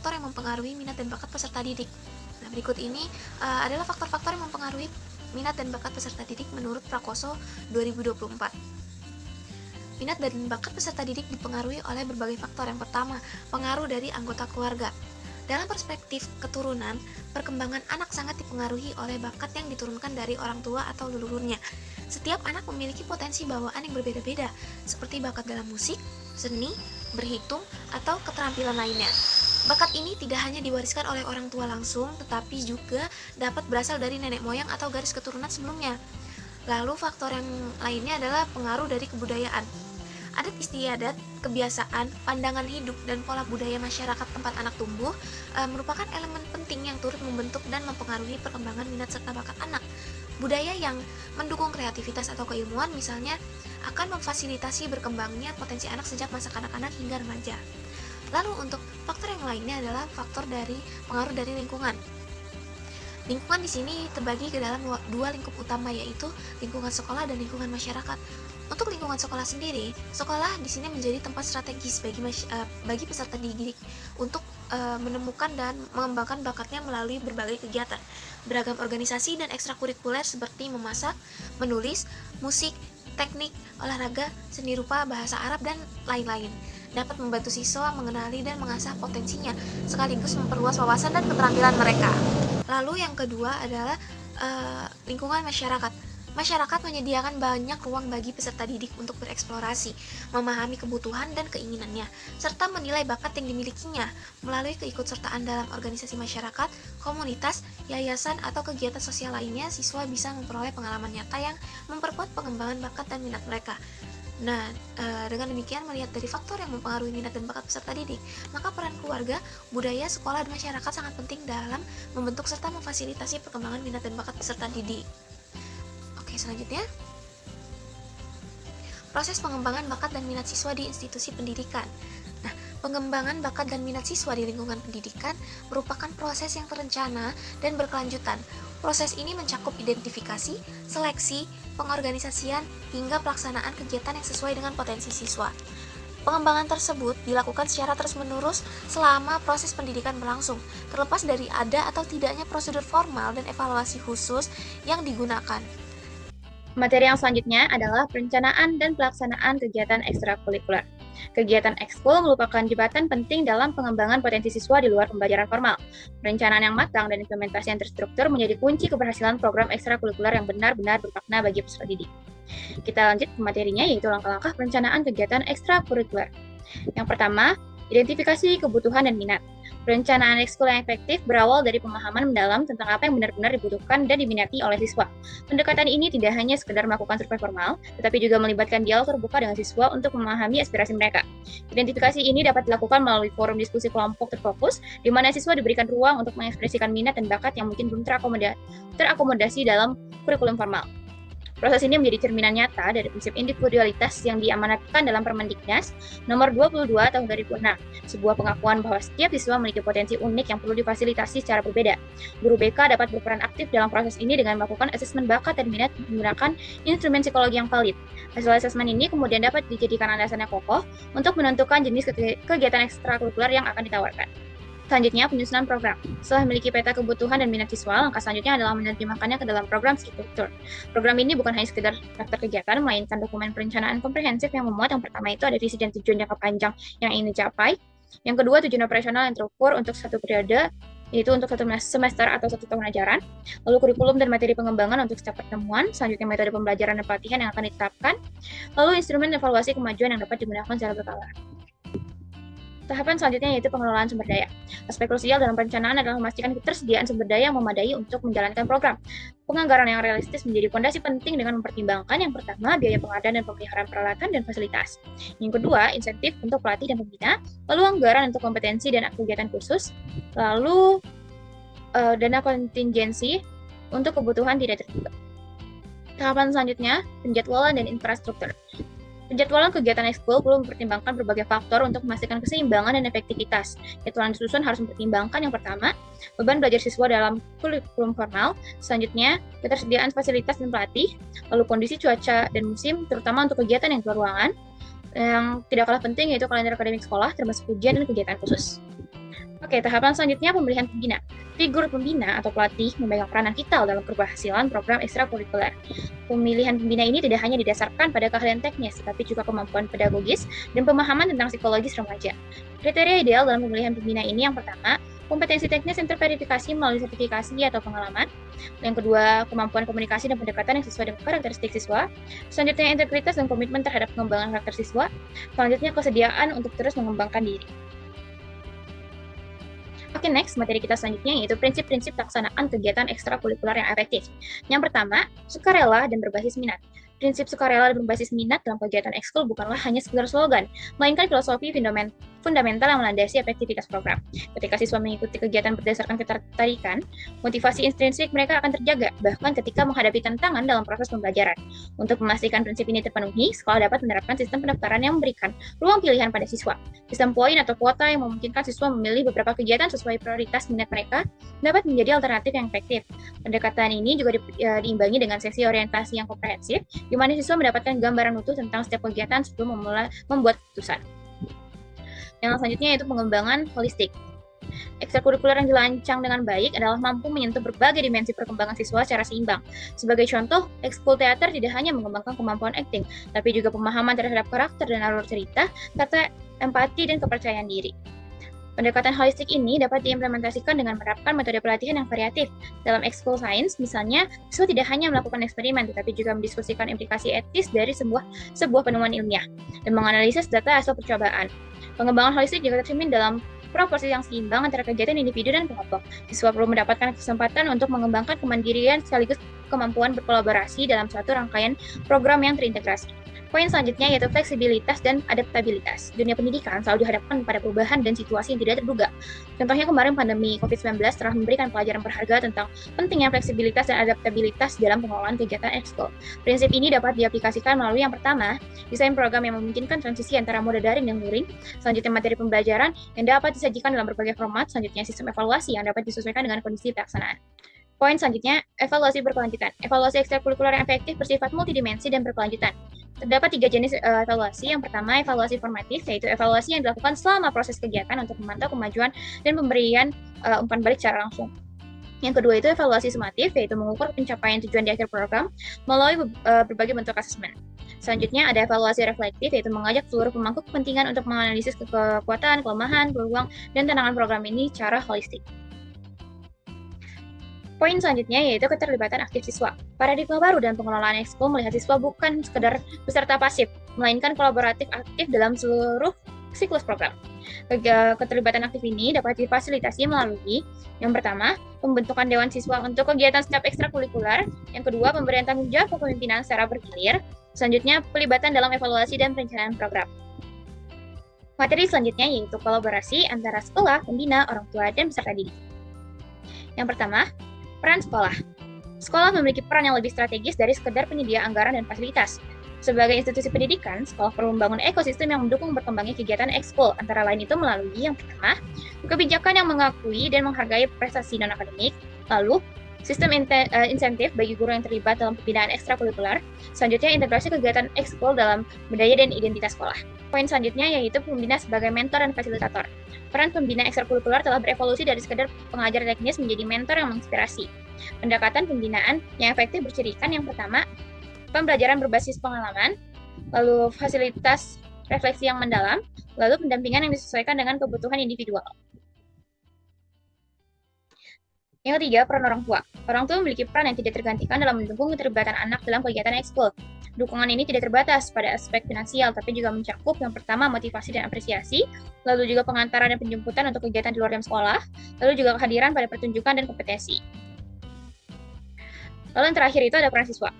faktor yang mempengaruhi minat dan bakat peserta didik. Nah, berikut ini adalah faktor-faktor yang mempengaruhi minat dan bakat peserta didik menurut Prakoso 2024. Minat dan bakat peserta didik dipengaruhi oleh berbagai faktor. Yang pertama, pengaruh dari anggota keluarga. Dalam perspektif keturunan, perkembangan anak sangat dipengaruhi oleh bakat yang diturunkan dari orang tua atau leluhurnya. Setiap anak memiliki potensi bawaan yang berbeda-beda, seperti bakat dalam musik, seni, berhitung, atau keterampilan lainnya. Bakat ini tidak hanya diwariskan oleh orang tua langsung, tetapi juga dapat berasal dari nenek moyang atau garis keturunan sebelumnya. Lalu faktor yang lainnya adalah pengaruh dari kebudayaan. Adat istiadat, kebiasaan, pandangan hidup, dan pola budaya masyarakat tempat anak tumbuh merupakan elemen penting yang turut membentuk dan mempengaruhi perkembangan minat serta bakat anak. Budaya yang mendukung kreativitas atau keilmuan misalnya akan memfasilitasi berkembangnya potensi anak sejak masa kanak-kanak hingga remaja. Lalu untuk faktor yang lainnya adalah faktor dari pengaruh dari lingkungan. Lingkungan di sini terbagi ke dalam dua lingkup utama, yaitu lingkungan sekolah dan lingkungan masyarakat. Untuk lingkungan sekolah sendiri, sekolah di sini menjadi tempat strategis bagi peserta didik untuk menemukan dan mengembangkan bakatnya melalui berbagai kegiatan. Beragam organisasi dan ekstrakurikuler seperti memasak, menulis, musik, teknik, olahraga, seni rupa, bahasa Arab, dan lain-lain dapat membantu siswa mengenali dan mengasah potensinya, sekaligus memperluas wawasan dan keterampilan mereka. Lalu yang kedua adalah lingkungan masyarakat. Masyarakat menyediakan banyak ruang bagi peserta didik untuk bereksplorasi, memahami kebutuhan dan keinginannya, serta menilai bakat yang dimilikinya. Melalui keikutsertaan dalam organisasi masyarakat, komunitas, yayasan, atau kegiatan sosial lainnya, siswa bisa memperoleh pengalaman nyata yang memperkuat pengembangan bakat dan minat mereka. Nah, dengan demikian melihat dari faktor yang mempengaruhi minat dan bakat peserta didik, maka peran keluarga, budaya, sekolah, dan masyarakat sangat penting dalam membentuk serta memfasilitasi perkembangan minat dan bakat peserta didik. Oke, selanjutnya, proses pengembangan bakat dan minat siswa di institusi pendidikan. Nah, pengembangan bakat dan minat siswa di lingkungan pendidikan merupakan proses yang terencana dan berkelanjutan. Proses ini mencakup identifikasi, seleksi, pengorganisasian, hingga pelaksanaan kegiatan yang sesuai dengan potensi siswa. Pengembangan tersebut dilakukan secara terus-menerus selama proses pendidikan berlangsung, terlepas dari ada atau tidaknya prosedur formal dan evaluasi khusus yang digunakan. Materi yang selanjutnya adalah perencanaan dan pelaksanaan kegiatan ekstrakurikuler. Kegiatan ekskul merupakan jembatan penting dalam pengembangan potensi siswa di luar pembelajaran formal. Perencanaan yang matang dan implementasi yang terstruktur menjadi kunci keberhasilan program ekstrakurikuler yang benar-benar bermakna bagi peserta didik. Kita lanjut ke materinya, yaitu langkah-langkah perencanaan kegiatan ekstrakurikuler. Yang pertama, identifikasi kebutuhan dan minat. Perencanaan ekskul yang efektif berawal dari pemahaman mendalam tentang apa yang benar-benar dibutuhkan dan diminati oleh siswa. Pendekatan ini tidak hanya sekedar melakukan survei formal, tetapi juga melibatkan dialog terbuka dengan siswa untuk memahami aspirasi mereka. Identifikasi ini dapat dilakukan melalui forum diskusi kelompok terfokus, di mana siswa diberikan ruang untuk mengekspresikan minat dan bakat yang mungkin belum terakomodasi dalam kurikulum formal. Proses ini menjadi cerminan nyata dari prinsip individualitas yang diamanatkan dalam Permendiknas Nomor 22 Tahun 2006, sebuah pengakuan bahwa setiap siswa memiliki potensi unik yang perlu difasilitasi secara berbeda. Guru BK dapat berperan aktif dalam proses ini dengan melakukan asesmen bakat dan minat menggunakan instrumen psikologi yang valid. Hasil asesmen ini kemudian dapat dijadikan landasan yang kokoh untuk menentukan jenis kegiatan ekstrakurikuler yang akan ditawarkan. Selanjutnya, penyusunan program. Setelah memiliki peta kebutuhan dan minat siswa, langkah selanjutnya adalah menerjemahkannya ke dalam program struktur. Program ini bukan hanya sekedar daftar kegiatan, melainkan dokumen perencanaan komprehensif yang memuat yang pertama itu ada visi dan tujuan jangka panjang yang ingin dicapai. Yang kedua, tujuan operasional yang terukur untuk satu periode, yaitu untuk satu semester atau satu tahun ajaran. Lalu kurikulum dan materi pengembangan untuk setiap pertemuan. Selanjutnya, metode pembelajaran dan pelatihan yang akan ditetapkan. Lalu instrumen evaluasi kemajuan yang dapat digunakan secara berkala. Tahapan selanjutnya yaitu pengelolaan sumber daya. Aspek krusial dalam perencanaan adalah memastikan ketersediaan sumber daya yang memadai untuk menjalankan program. Penganggaran yang realistis menjadi fondasi penting dengan mempertimbangkan yang pertama, biaya pengadaan dan pemeliharaan peralatan dan fasilitas. Yang kedua, insentif untuk pelatih dan pembina, lalu anggaran untuk kompetensi dan kegiatan khusus, lalu dana kontingensi untuk kebutuhan tidak terduga. Tahapan selanjutnya, penjadwalan dan infrastruktur. Penjadwalan kegiatan ekskul perlu mempertimbangkan berbagai faktor untuk memastikan keseimbangan dan efektivitas. Jadwal disusun harus mempertimbangkan yang pertama, beban belajar siswa dalam kurikulum formal, selanjutnya ketersediaan fasilitas dan pelatih, lalu kondisi cuaca dan musim, terutama untuk kegiatan yang keluar ruangan. Yang tidak kalah penting yaitu kalender akademik sekolah, termasuk ujian dan kegiatan khusus. Oke, tahapan selanjutnya pemilihan pembina. Figur pembina atau pelatih memegang peranan vital dalam keberhasilan program ekstrakurikuler. Pemilihan pembina ini tidak hanya didasarkan pada keahlian teknis, tetapi juga kemampuan pedagogis dan pemahaman tentang psikologis remaja. Kriteria ideal dalam pemilihan pembina ini yang pertama, kompetensi teknis yang terverifikasi melalui sertifikasi atau pengalaman. Yang kedua, kemampuan komunikasi dan pendekatan yang sesuai dengan karakteristik siswa. Selanjutnya, integritas dan komitmen terhadap pengembangan karakter siswa. Selanjutnya, kesediaan untuk terus mengembangkan diri. Oke, next, materi kita selanjutnya yaitu prinsip-prinsip pelaksanaan kegiatan ekstrakurikuler yang efektif. Yang pertama, sukarela dan berbasis minat. Prinsip sukarela dan berbasis minat dalam kegiatan ekskul bukanlah hanya sekedar slogan, melainkan filosofi fundamental yang melandasi efektivitas program. Ketika siswa mengikuti kegiatan berdasarkan ketertarikan, motivasi intrinsik mereka akan terjaga, bahkan ketika menghadapi tantangan dalam proses pembelajaran. Untuk memastikan prinsip ini terpenuhi, sekolah dapat menerapkan sistem pendaftaran yang memberikan ruang pilihan pada siswa. Sistem poin atau kuota yang memungkinkan siswa memilih beberapa kegiatan sesuai prioritas minat mereka dapat menjadi alternatif yang efektif. Pendekatan ini juga diimbangi dengan sesi orientasi yang komprehensif, di mana siswa mendapatkan gambaran utuh tentang setiap kegiatan sebelum membuat keputusan. Yang selanjutnya yaitu pengembangan holistik. Ekstrakurikuler yang dirancang dengan baik adalah mampu menyentuh berbagai dimensi perkembangan siswa secara seimbang. Sebagai contoh, ekskul teater tidak hanya mengembangkan kemampuan akting, tapi juga pemahaman terhadap karakter dan alur cerita, serta empati dan kepercayaan diri. Pendekatan holistik ini dapat diimplementasikan dengan menerapkan metode pelatihan yang variatif. Dalam ekskul sains, misalnya, siswa tidak hanya melakukan eksperimen, tetapi juga mendiskusikan implikasi etis dari sebuah penemuan ilmiah, dan menganalisis data hasil percobaan. Pengembangan holistik juga tercermin dalam proporsi yang seimbang antara kegiatan individu dan kelompok. Siswa perlu mendapatkan kesempatan untuk mengembangkan kemandirian sekaligus kemampuan berkolaborasi dalam suatu rangkaian program yang terintegrasi. Poin selanjutnya yaitu fleksibilitas dan adaptabilitas. Dunia pendidikan selalu dihadapkan pada perubahan dan situasi yang tidak terduga. Contohnya kemarin pandemi COVID-19 telah memberikan pelajaran berharga tentang pentingnya fleksibilitas dan adaptabilitas dalam pengelolaan kegiatan ekskul. Prinsip ini dapat diaplikasikan melalui yang pertama, desain program yang memungkinkan transisi antara mode daring dan luring. Selanjutnya materi pembelajaran yang dapat disajikan dalam berbagai format. Selanjutnya sistem evaluasi yang dapat disesuaikan dengan kondisi pelaksanaan. Poin selanjutnya, evaluasi berkelanjutan. Evaluasi ekstrakurikuler yang efektif bersifat multidimensi dan berkelanjutan. Terdapat 3 jenis evaluasi. Yang pertama, evaluasi formatif, yaitu evaluasi yang dilakukan selama proses kegiatan untuk memantau kemajuan dan pemberian umpan balik secara langsung. Yang kedua itu evaluasi sumatif, yaitu mengukur pencapaian tujuan di akhir program melalui berbagai bentuk asesmen. Selanjutnya ada evaluasi reflektif, yaitu mengajak seluruh pemangku kepentingan untuk menganalisis kekuatan, kelemahan, peluang, dan tantangan program ini secara holistik. Poin selanjutnya yaitu keterlibatan aktif siswa. Paradigma baru dalam pengelolaan ekskul melihat siswa bukan sekedar peserta pasif, melainkan kolaboratif aktif dalam seluruh siklus program. Keterlibatan aktif ini dapat difasilitasi melalui yang pertama, pembentukan dewan siswa untuk kegiatan setiap ekstrakurikuler, yang kedua, pemberian tanggung jawab kepemimpinan secara bergilir, selanjutnya pelibatan dalam evaluasi dan perencanaan program. Materi selanjutnya yaitu kolaborasi antara sekolah, pembina, orang tua, dan peserta didik. Yang pertama, peran sekolah. Sekolah memiliki peran yang lebih strategis dari sekedar penyedia anggaran dan fasilitas. Sebagai institusi pendidikan, sekolah perlu membangun ekosistem yang mendukung berkembangnya kegiatan ekskul, antara lain itu melalui yang pertama, kebijakan yang mengakui dan menghargai prestasi non-akademik, lalu sistem insentif bagi guru yang terlibat dalam pembinaan ekstrakurikuler, selanjutnya integrasi kegiatan ekskul dalam budaya dan identitas sekolah. Poin selanjutnya yaitu pembina sebagai mentor dan fasilitator. Peran pembina ekstrakurikuler telah berevolusi dari sekedar pengajar teknis menjadi mentor yang menginspirasi. Pendekatan pembinaan yang efektif bercirikan yang pertama, pembelajaran berbasis pengalaman, lalu fasilitas refleksi yang mendalam, lalu pendampingan yang disesuaikan dengan kebutuhan individual. Yang ketiga, peran orang tua. Orang tua memiliki peran yang tidak tergantikan dalam mendukung keterlibatan anak dalam kegiatan ekskul. Dukungan ini tidak terbatas pada aspek finansial, tapi juga mencakup yang pertama motivasi dan apresiasi, lalu juga pengantaran dan penjemputan untuk kegiatan di luar jam sekolah, lalu juga kehadiran pada pertunjukan dan kompetensi. Lalu yang terakhir itu ada peran siswa.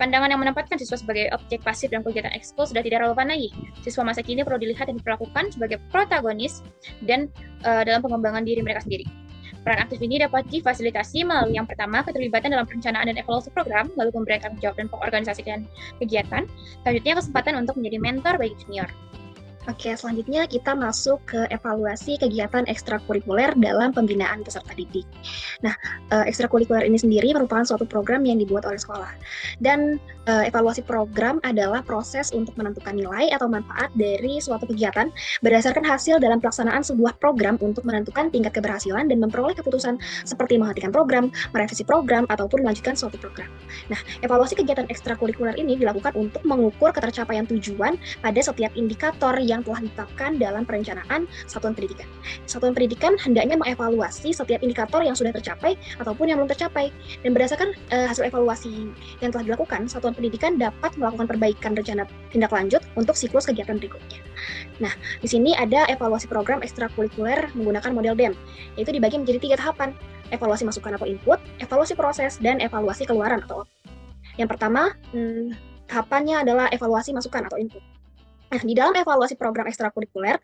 Pandangan yang menempatkan siswa sebagai objek pasif dalam kegiatan ekskul sudah tidak relevan lagi. Siswa masa kini perlu dilihat dan diperlakukan sebagai protagonis dan dalam pengembangan diri mereka sendiri. Peran aktif ini dapat difasilitasi melalui yang pertama, keterlibatan dalam perencanaan dan evaluasi program, lalu pemberian tanggung jawab dan pengorganisasikan kegiatan. Selanjutnya, kesempatan untuk menjadi mentor bagi junior. Oke, selanjutnya kita masuk ke evaluasi kegiatan ekstrakurikuler dalam pembinaan peserta didik. Nah, ekstrakurikuler ini sendiri merupakan suatu program yang dibuat oleh sekolah. Dan evaluasi program adalah proses untuk menentukan nilai atau manfaat dari suatu kegiatan berdasarkan hasil dalam pelaksanaan sebuah program untuk menentukan tingkat keberhasilan dan memperoleh keputusan seperti menghentikan program, merevisi program, ataupun melanjutkan suatu program. Nah, evaluasi kegiatan ekstrakurikuler ini dilakukan untuk mengukur ketercapaian tujuan pada setiap indikator yang telah ditetapkan dalam perencanaan satuan pendidikan. Satuan pendidikan hendaknya mengevaluasi setiap indikator yang sudah tercapai ataupun yang belum tercapai. Dan berdasarkan hasil evaluasi yang telah dilakukan, satuan pendidikan dapat melakukan perbaikan rencana tindak lanjut untuk siklus kegiatan berikutnya. Nah, di sini ada evaluasi program ekstrakurikuler menggunakan model BEM, yaitu dibagi menjadi 3 tahapan: evaluasi masukan atau input, evaluasi proses, dan evaluasi keluaran atau output. Yang pertama, tahapannya adalah evaluasi masukan atau input. Nah, di dalam evaluasi program ekstrakurikuler,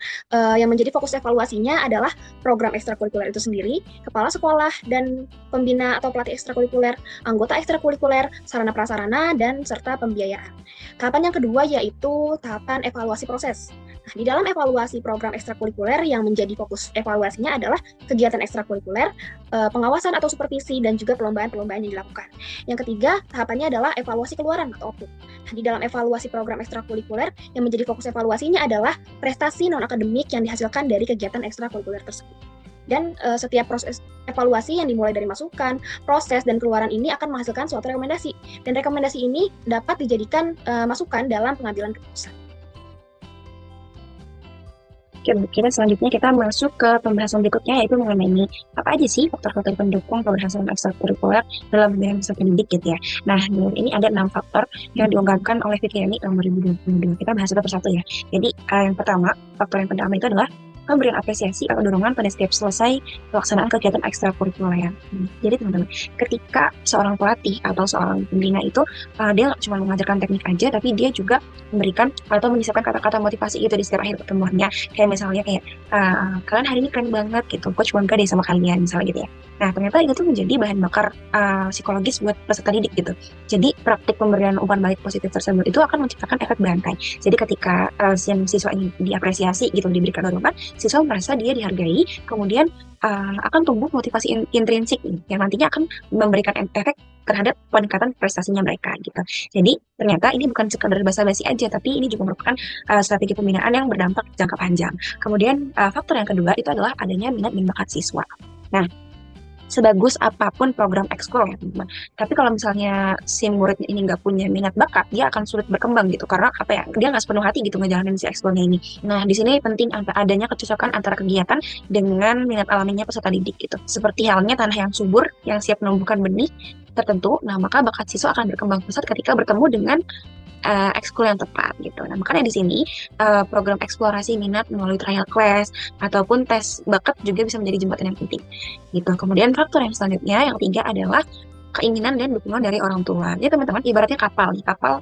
yang menjadi fokus evaluasinya adalah program ekstrakurikuler itu sendiri, kepala sekolah, dan pembina atau pelatih ekstrakurikuler, anggota ekstrakurikuler, sarana prasarana, dan serta pembiayaan. Tahapan yang kedua yaitu tahapan evaluasi proses. Nah, di dalam evaluasi program ekstrakurikuler yang menjadi fokus evaluasinya adalah kegiatan ekstrakurikuler, pengawasan atau supervisi, dan juga perlombaan-perlombaan yang dilakukan. Yang ketiga, tahapannya adalah evaluasi keluaran atau output. Nah, di dalam evaluasi program ekstrakurikuler yang menjadi fokus evaluasinya adalah prestasi non-akademik yang dihasilkan dari kegiatan ekstrakurikuler tersebut. Dan setiap proses evaluasi yang dimulai dari masukan, proses, dan keluaran ini akan menghasilkan suatu rekomendasi. Dan rekomendasi ini dapat dijadikan masukan dalam pengambilan keputusan. Oke, kita selanjutnya kita masuk ke pembahasan berikutnya, yaitu mengenai apa aja sih faktor-faktor pendukung keberhasilan ekstrakurikuler dalam pembinaan peserta didik gitu ya. Nah, ini ada 6 faktor yang diungkapkan oleh Fikriani tahun 2022. Kita bahas satu persatu ya. Jadi, yang pertama, faktor yang pertama itu adalah pemberian apresiasi atau dorongan pada setiap selesai pelaksanaan kegiatan ekstrakurikuler. Jadi teman-teman, ketika seorang pelatih atau seorang pembina itu dia nggak cuma mengajarkan teknik aja, tapi dia juga memberikan atau menyiapkan kata-kata motivasi gitu di setiap akhir pertemuannya. Kayak misalnya kayak kalian hari ini keren banget gitu, coach bangga deh sama kalian misalnya gitu ya. Nah, ternyata itu tuh menjadi bahan bakar psikologis buat peserta didik gitu. Jadi praktik pemberian umpan balik positif tersebut itu akan menciptakan efek berantai. Jadi ketika siswa ini diapresiasi gitu, diberikan dorongan, siswa merasa dia dihargai, kemudian akan tumbuh motivasi intrinsik yang nantinya akan memberikan efek terhadap peningkatan prestasinya mereka gitu. Jadi ternyata ini bukan sekadar basa-basi aja, tapi ini juga merupakan strategi pembinaan yang berdampak jangka panjang. Kemudian faktor yang kedua itu adalah adanya minat dan bakat siswa. Nah, sebagus apapun program ekskul ya teman-teman, tapi kalau misalnya si muridnya ini nggak punya minat bakat, dia akan sulit berkembang gitu, karena apa ya, dia nggak sepenuh hati gitu ngejalanin si ekskulnya ini. Nah, di sini penting adanya kecocokan antara kegiatan dengan minat alaminya peserta didik gitu. Seperti halnya tanah yang subur yang siap menumbuhkan benih tertentu, nah maka bakat siswa akan berkembang pesat ketika bertemu dengan ekskul yang tepat gitu. Nah, makanya di sini program eksplorasi minat melalui trial class ataupun tes bakat juga bisa menjadi jembatan yang penting gitu. Kemudian faktor yang selanjutnya, yang ketiga adalah keinginan dan dukungan dari orang tua. Jadi teman-teman, ibaratnya kapal nih, kapal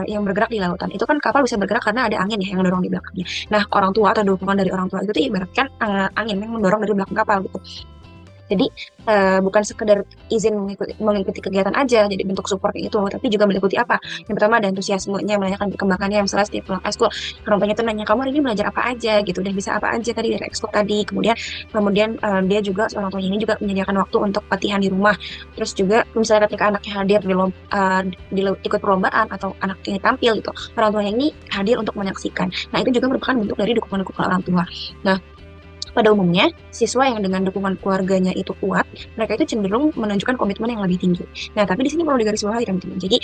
yang bergerak di lautan. Itu kan kapal bisa bergerak karena ada angin ya yang mendorong di belakangnya. Nah, orang tua atau dukungan dari orang tua itu tuh ibaratkan angin yang mendorong dari belakang kapal gitu. Jadi bukan sekedar izin mengikuti kegiatan aja, jadi bentuk support itu, tapi juga meliputi apa? Yang pertama ada antusiasmenya, menanyakan perkembangannya, misalnya setiap pulang ekskul, orang tuanya tuh nanya, kamu hari ini belajar apa aja gitu, dan bisa apa aja tadi dari ekskul tadi. Kemudian dia juga, orang tuanya ini juga menyediakan waktu untuk latihan di rumah. Terus juga misalnya ketika anaknya hadir ikut perlombaan atau anaknya tampil gitu, orang tuanya ini hadir untuk menyaksikan. Nah, itu juga merupakan bentuk dari dukungan orang tua. Nah, pada umumnya, siswa yang dengan dukungan keluarganya itu kuat, mereka itu cenderung menunjukkan komitmen yang lebih tinggi. Nah, tapi di sini perlu digarisbawahi teman-teman. Jadi,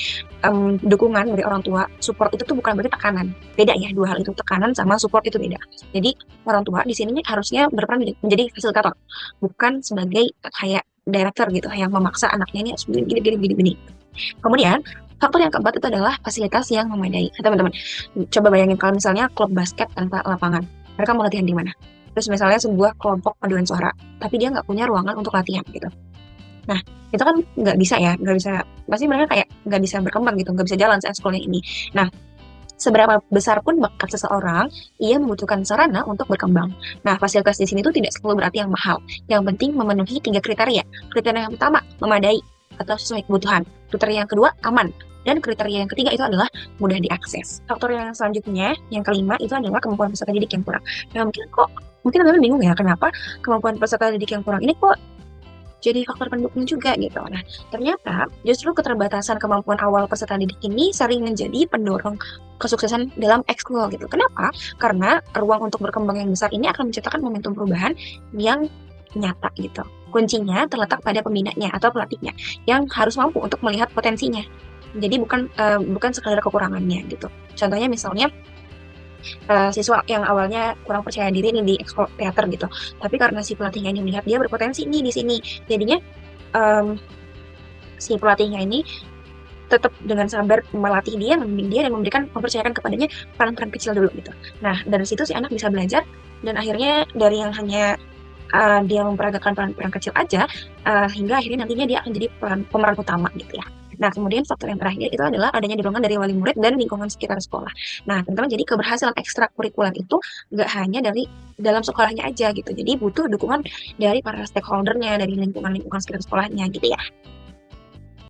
dukungan dari orang tua, support itu tuh bukan berarti tekanan. Beda ya, dua hal itu, tekanan sama support itu beda. Jadi, orang tua di sini harusnya berperan menjadi fasilitator, bukan sebagai kayak director gitu, yang memaksa anaknya ini harus gini. Kemudian, faktor yang keempat itu adalah fasilitas yang memadai. Nah, teman-teman, coba bayangin kalau misalnya klub basket tanpa lapangan. Mereka mau latihan di mana? Terus misalnya sebuah kelompok paduan suara, tapi dia nggak punya ruangan untuk latihan gitu. Nah, itu kan nggak bisa ya, nggak bisa, pasti mereka kayak nggak bisa berkembang gitu, nggak bisa jalan sekolahnya ini. Nah, seberapa besar pun bakat seseorang, ia membutuhkan sarana untuk berkembang. Nah, fasilitas di sini tuh tidak selalu berarti yang mahal. Yang penting memenuhi 3 kriteria. Kriteria yang pertama, memadai atau sesuai kebutuhan. Kriteria yang kedua, aman. Dan kriteria yang ketiga itu adalah mudah diakses. Faktor yang selanjutnya, yang kelima, itu adalah kemampuan peserta didik yang kurang. Nah, mungkin teman-teman bingung ya, kenapa kemampuan peserta didik yang kurang ini kok jadi faktor pendukung juga gitu. Nah, ternyata justru keterbatasan kemampuan awal peserta didik ini sering menjadi pendorong kesuksesan dalam ekskul gitu. Kenapa? Karena ruang untuk berkembang yang besar ini akan menciptakan momentum perubahan yang nyata gitu. Kuncinya terletak pada pembinanya atau pelatihnya yang harus mampu untuk melihat potensinya. Jadi bukan sekadar kekurangannya gitu. Contohnya misalnya siswa yang awalnya kurang percaya diri nih di ekskul teater gitu. Tapi karena si pelatihnya ini melihat dia berpotensi nih di sini, jadinya em, si pelatihnya ini tetap dengan sabar melatih dia, membimbing dia, dan mempercayakan kepadanya peran-peran kecil dulu gitu. Nah, dari situ si anak bisa belajar, dan akhirnya dari yang hanya dia memperagakan peran-peran kecil aja, hingga akhirnya nantinya dia akan jadi pemeran utama gitu ya. Nah, kemudian faktor yang terakhir itu adalah adanya dorongan dari wali murid dan lingkungan sekitar sekolah. Nah, teman-teman, jadi keberhasilan ekstrakurikuler itu nggak hanya dari dalam sekolahnya aja gitu. Jadi butuh dukungan dari para stakeholdernya, dari lingkungan sekitar sekolahnya gitu ya.